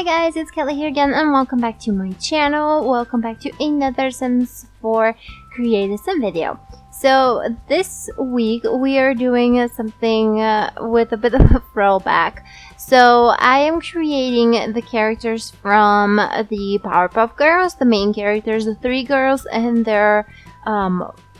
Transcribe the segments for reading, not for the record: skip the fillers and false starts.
guys, it's Kelly here again and welcome back to my channel. Welcome back to another Sims 4 Create a Sim video. So this week we are doing something with a bit of a throwback. So I am creating the characters from the Powerpuff Girls, the main characters, the three girls and their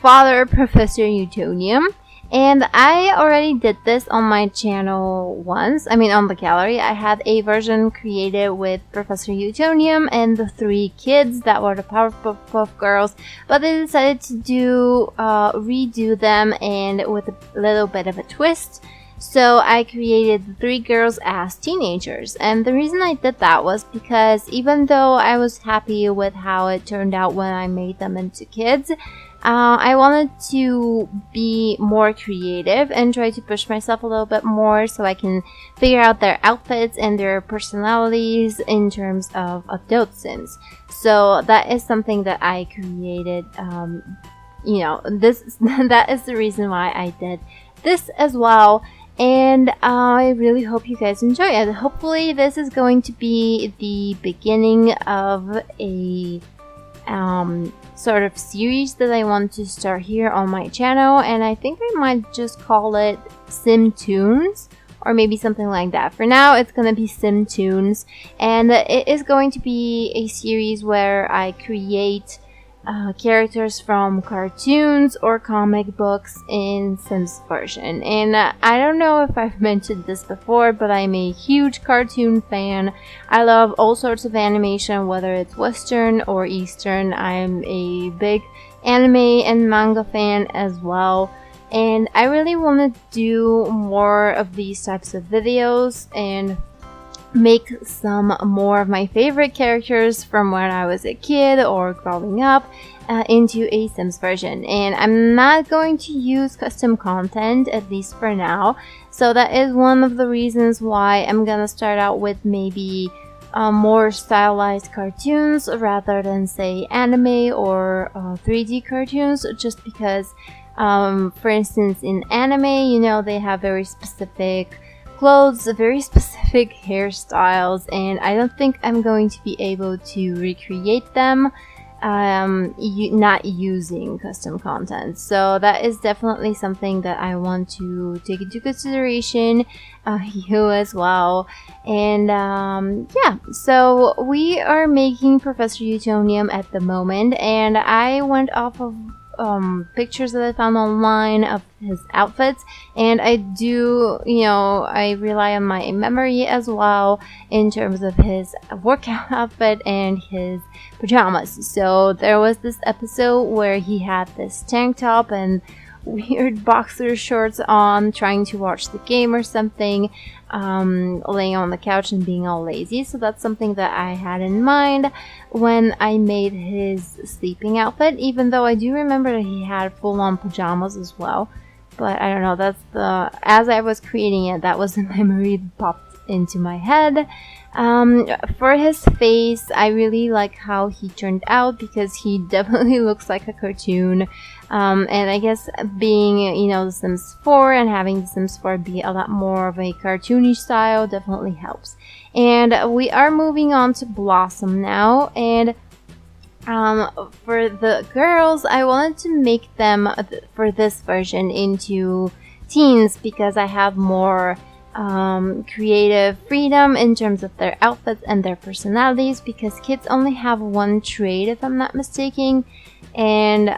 father, Professor Utonium. And I already did this on my channel once, on the gallery. I had a version created with Professor Utonium and the three kids that were the Powerpuff Girls, but I decided to redo them and with a little bit of a twist. So I created the three girls as teenagers, and the reason I did that was because even though I was happy with how it turned out when I made them into kids, I wanted to be more creative and try to push myself a little bit more so I can figure out their outfits and their personalities in terms of adult Sims. So that is something that I created. That is the reason why I did this as well. And I really hope you guys enjoy it. Hopefully this is going to be the beginning of a sort of series that I want to start here on my channel, and I think I might just call it SimToons or maybe something like that. For now it's gonna be SimToons, and it is going to be a series where I create characters from cartoons or comic books in Sims version. And I don't know if I've mentioned this before, but I'm a huge cartoon fan. I love all sorts of animation, whether it's Western or Eastern. I'm a big anime and manga fan as well, and I really want to do more of these types of videos and make some more of my favorite characters from when I was a kid or growing up into a Sims version. And I'm not going to use custom content, at least for now, so that is one of the reasons why I'm gonna start out with maybe more stylized cartoons rather than say anime or 3D cartoons, just because for instance in anime, they have very specific clothes, very specific hairstyles, and I don't think I'm going to be able to recreate them not using custom content. So that is definitely something that I want to take into consideration, you as well. And yeah, so we are making Professor Utonium at the moment, and I went off of pictures that I found online of his outfits, and I do, I rely on my memory as well in terms of his workout outfit and his pajamas. So there was this episode where he had this tank top and weird boxer shorts on, trying to watch the game or something, laying on the couch and being all lazy. So that's something that I had in mind when I made his sleeping outfit, even though I do remember that he had full-on pajamas as well. But I don't know, as I was creating it, that was the memory that popped into my head. For his face, I really like how he turned out because he definitely looks like a cartoon. And I guess being, the Sims 4 and having the Sims 4 be a lot more of a cartoony style definitely helps. And we are moving on to Blossom now, and for the girls, I wanted to make them for this version into teens because I have more creative freedom in terms of their outfits and their personalities, because kids only have one trait, if I'm not mistaken, and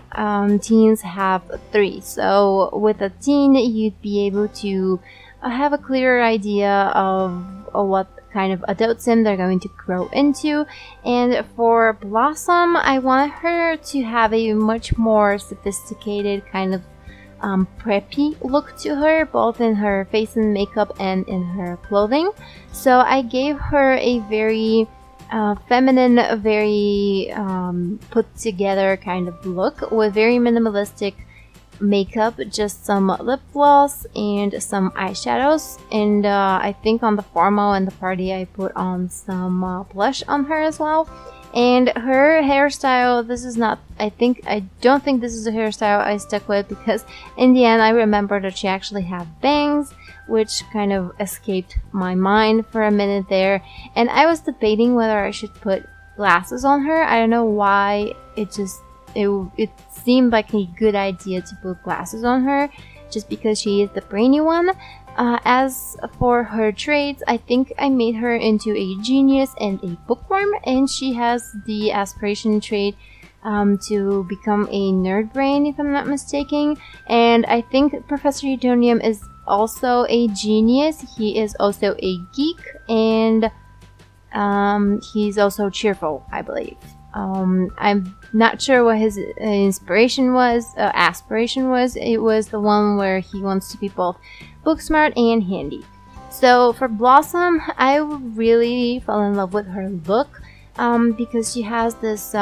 teens have three. So with a teen, you'd be able to have a clearer idea of what kind of adult sim they're going to grow into. And for Blossom, I want her to have a much more sophisticated kind of preppy look to her, both in her face and makeup and in her clothing. So I gave her a very feminine, very put together kind of look with very minimalistic makeup, just some lip gloss and some eyeshadows, and I think on the formal and the party I put on some blush on her as well. And her hairstyle, this is not, I don't think this is a hairstyle I stuck with, because in the end I remember that she actually had bangs, which kind of escaped my mind for a minute there. And I was debating whether I should put glasses on her. I don't know why, it seemed like a good idea to put glasses on her, just because she is the brainy one. As for her traits, I think I made her into a genius and a bookworm, and she has the aspiration trait to become a nerd brain, if I'm not mistaken. And I think Professor Utonium is also a genius. He is also a geek, and he's also cheerful, I believe. I'm not sure what his aspiration was. It was the one where he wants to be both book smart and handy. So for Blossom, I really fell in love with her look, because she has this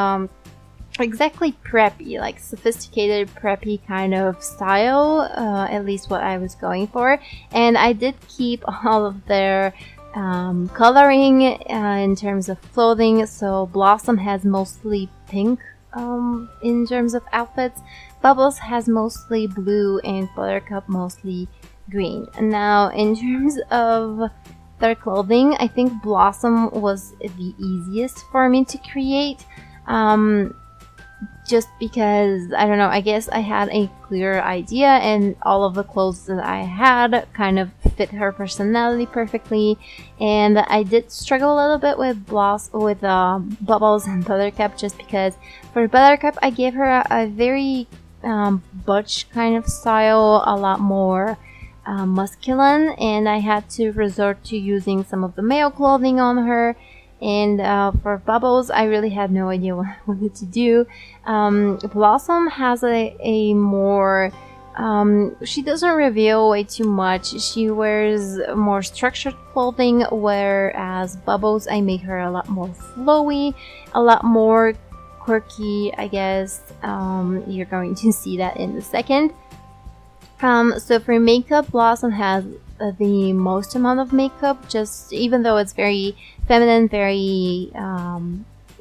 exactly preppy, like sophisticated preppy kind of style, at least what I was going for. And I did keep all of their coloring in terms of clothing. So Blossom has mostly pink in terms of outfits, Bubbles has mostly blue, and Buttercup mostly green. And now in terms of their clothing, I think Blossom was the easiest for me to create, just because, I don't know, I guess I had a clear idea, and all of the clothes that I had kind of fit her personality perfectly. And I did struggle a little bit with Bubbles and Buttercup, just because for Buttercup I gave her a very butch kind of style, a lot more masculine, and I had to resort to using some of the male clothing on her. And for Bubbles, I really had no idea what I wanted to do. Blossom has a more... she doesn't reveal way too much. She wears more structured clothing, whereas Bubbles, I made her a lot more flowy, a lot more quirky, I guess. You're going to see that in a second. So for makeup, Blossom has the most amount of makeup, just even though it's very feminine, very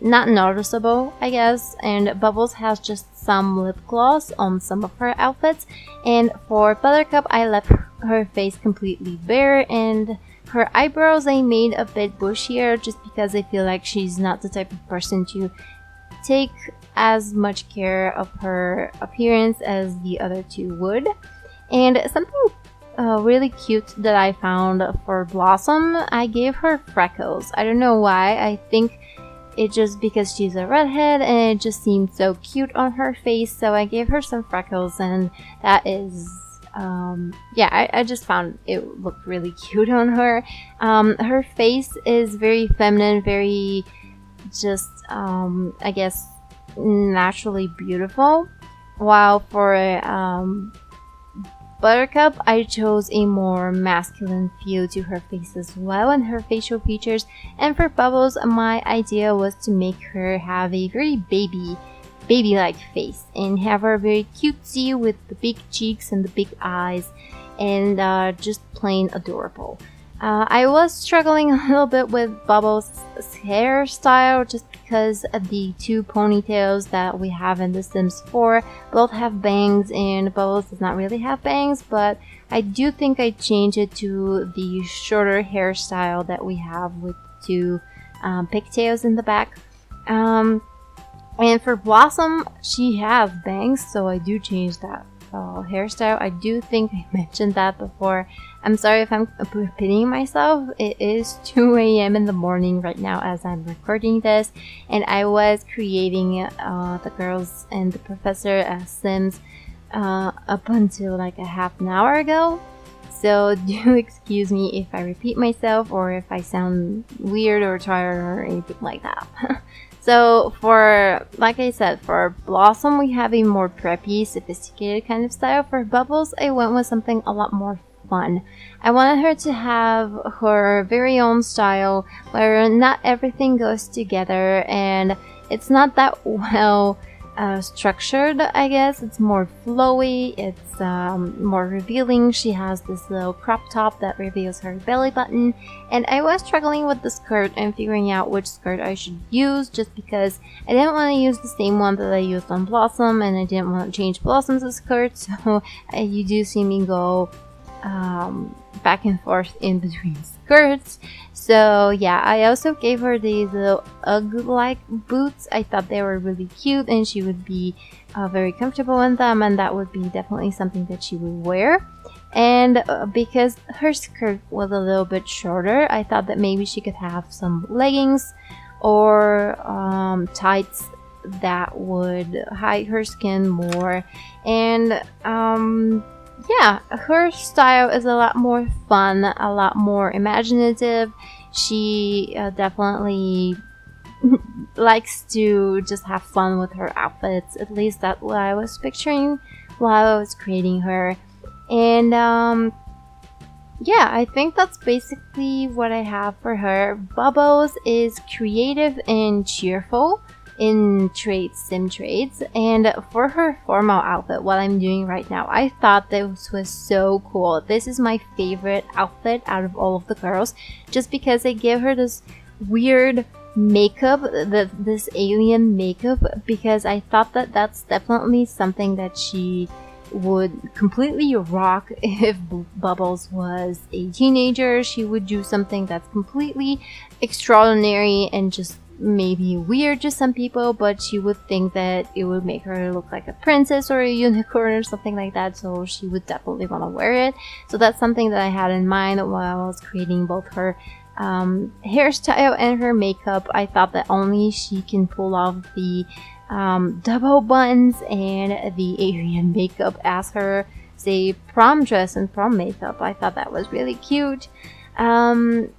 not noticeable, I guess. And Bubbles has just some lip gloss on some of her outfits. And for Buttercup, I left her face completely bare, and her eyebrows I made a bit bushier, just because I feel like she's not the type of person to take as much care of her appearance as the other two would. And something really cute that I found for Blossom, I gave her freckles. I don't know why. I think it's just because she's a redhead and it just seemed so cute on her face, so I gave her some freckles, and that is yeah, I just found it looked really cute on her. Her face is very feminine, very just I guess naturally beautiful, while for Buttercup, I chose a more masculine feel to her face as well, and her facial features. And for Bubbles, my idea was to make her have a very baby-like face, and have her very cutesy with the big cheeks and the big eyes, and just plain adorable. I was struggling a little bit with Bubbles' hairstyle, just because of the two ponytails that we have in The Sims 4 both have bangs, and Bubbles does not really have bangs, but I do think I changed it to the shorter hairstyle that we have with two pigtails in the back. And for Blossom, she has bangs, so I do change that hairstyle. I do think I mentioned that before. I'm sorry if I'm repeating myself. It is 2 a.m. in the morning right now as I'm recording this, and I was creating the girls and the professor as Sims up until like a half an hour ago. So do excuse me if I repeat myself or if I sound weird or tired or anything like that. So for, like I said, for Blossom, we have a more preppy, sophisticated kind of style. For Bubbles, I went with something a lot more fun. I wanted her to have her very own style where not everything goes together, and it's not that well structured, I guess. It's more flowy, it's more revealing. She has this little crop top that reveals her belly button, and I was struggling with the skirt and figuring out which skirt I should use, just because I didn't want to use the same one that I used on Blossom, and I didn't want to change Blossom's skirt. So you do see me go back and forth in between skirts. So yeah, I also gave her these little Ugg-like boots. I thought they were really cute and she would be very comfortable in them, and that would be definitely something that she would wear. And because her skirt was a little bit shorter, I thought that maybe she could have some leggings or tights that would hide her skin more. And yeah, her style is a lot more fun, a lot more imaginative. She definitely likes to just have fun with her outfits. At least that's what I was picturing while I was creating her. And yeah, I think that's basically what I have for her. Bubbles is creative and cheerful in sim trades, and for her formal outfit, what I'm doing right now, I thought this was so cool. This is my favorite outfit out of all of the girls, just because I give her this weird makeup, this alien makeup, because I thought that that's definitely something that she would completely rock. If Bubbles was a teenager, she would do something that's completely extraordinary and just maybe weird to some people, but she would think that it would make her look like a princess or a unicorn or something like that, so she would definitely want to wear it. So that's something that I had in mind while I was creating both her hairstyle and her makeup. I thought that only she can pull off the double buns and the alien makeup as her, say, prom dress and prom makeup. I thought that was really cute. So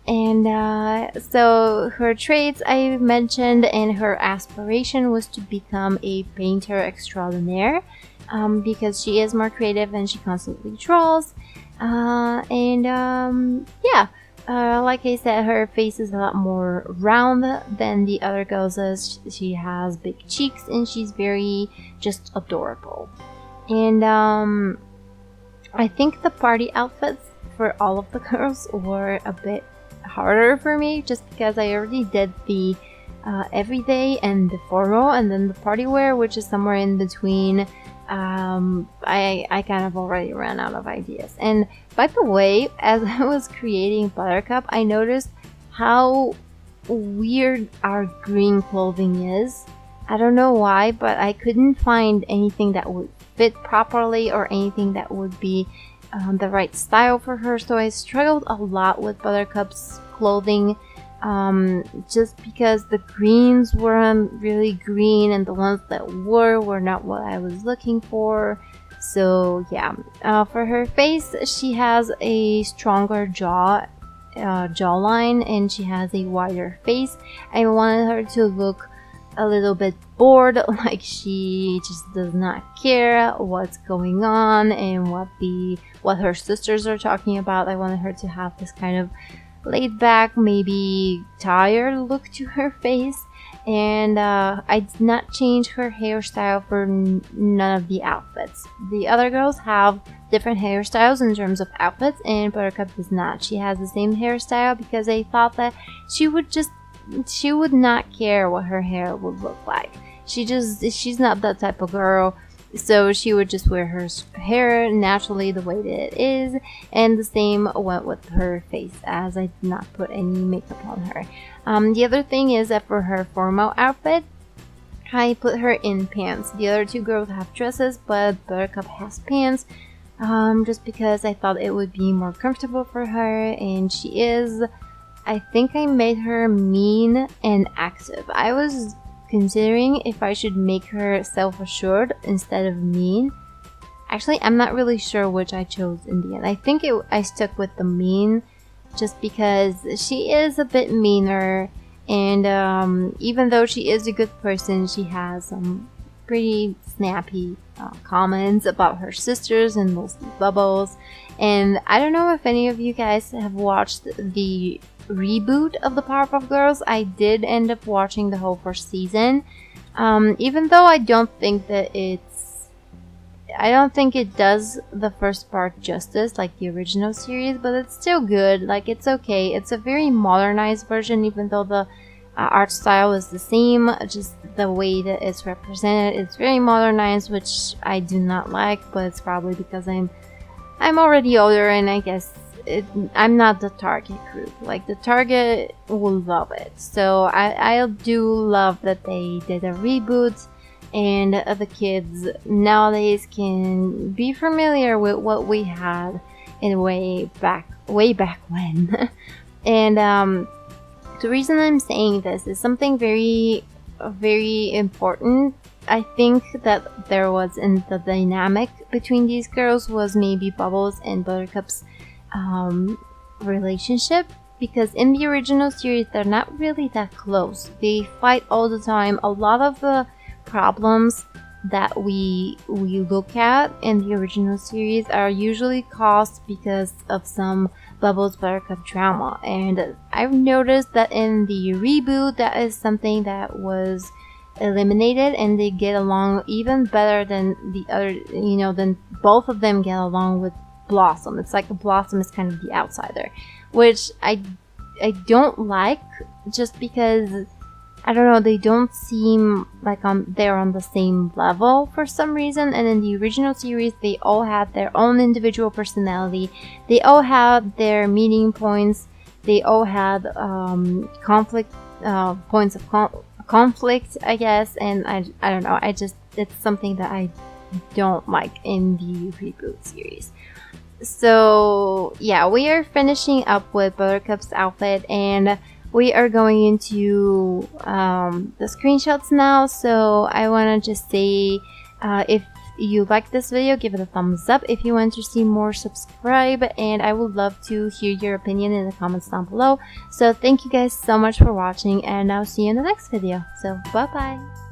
her traits I mentioned, and her aspiration was to become a painter extraordinaire, because she is more creative and she constantly draws. Yeah, like I said, her face is a lot more round than the other girls'. She has big cheeks and she's very just adorable. And I think the party outfits for all of the girls were a bit harder for me, just because I already did the everyday and the formal, and then the party wear, which is somewhere in between. I kind of already ran out of ideas. And by the way, as I was creating Buttercup, I noticed how weird our green clothing is. I don't know why, but I couldn't find anything that would fit properly or anything that would be the right style for her, so I struggled a lot with Buttercup's clothing, just because the greens weren't really green and the ones that were not what I was looking for. So yeah, for her face, she has a stronger jawline and she has a wider face. I wanted her to look a little bit bored, like she just does not care what's going on and what her sisters are talking about. I wanted her to have this kind of laid back, maybe tired look to her face. And I did not change her hairstyle for none of the outfits. The other girls have different hairstyles in terms of outfits, and Buttercup does not. She has the same hairstyle because I thought that she would not care what her hair would look like. She's not that type of girl, so she would just wear her hair naturally the way that it is, and the same went with her face, as I did not put any makeup on her. The other thing is that for her formal outfit, I put her in pants. The other two girls have dresses, but Buttercup has pants, just because I thought it would be more comfortable for her, and she is. I think I made her mean and active. I was considering if I should make her self-assured instead of mean. Actually, I'm not really sure which I chose in the end. I think I stuck with the mean, just because she is a bit meaner, and even though she is a good person, she has some pretty snappy comments about her sisters and mostly Bubbles. And I don't know if any of you guys have watched the reboot of the Powerpuff Girls. I did end up watching the whole first season, even though I don't think it does the first part justice like the original series, but it's still good. Like, it's okay. It's a very modernized version, even though the art style is the same, just the way that it's represented, it's very modernized, which I do not like, but it's probably because I'm I'm already older, and I guess I'm not the target group. Like, the target will love it. So I do love that they did a reboot, and the kids nowadays can be familiar with what we had in way back when. And the reason I'm saying this is something very important. I think that there was in the dynamic between these girls was maybe Bubbles and Buttercup's relationship, because in the original series they're not really that close. They fight all the time. A lot of the problems that we look at in the original series are usually caused because of some Bubbles Buttercup drama, and I've noticed that in the reboot that is something that was eliminated, and they get along even better than the other, you know, than both of them get along with Blossom. It's like Blossom is kind of the outsider, which I don't like, just because I don't know, they don't seem like they're on the same level for some reason. And in the original series, they all had their own individual personality. They all had their meeting points. They all had points of conflict, I guess. And I don't know. It's something that I don't like in the reboot series. So yeah, we are finishing up with Buttercup's outfit, and we are going into the screenshots now. So I want to just say, if you like this video, give it a thumbs up. If you want to see more, subscribe, and I would love to hear your opinion in the comments down below. So thank you guys so much for watching, and I'll see you in the next video. So bye bye.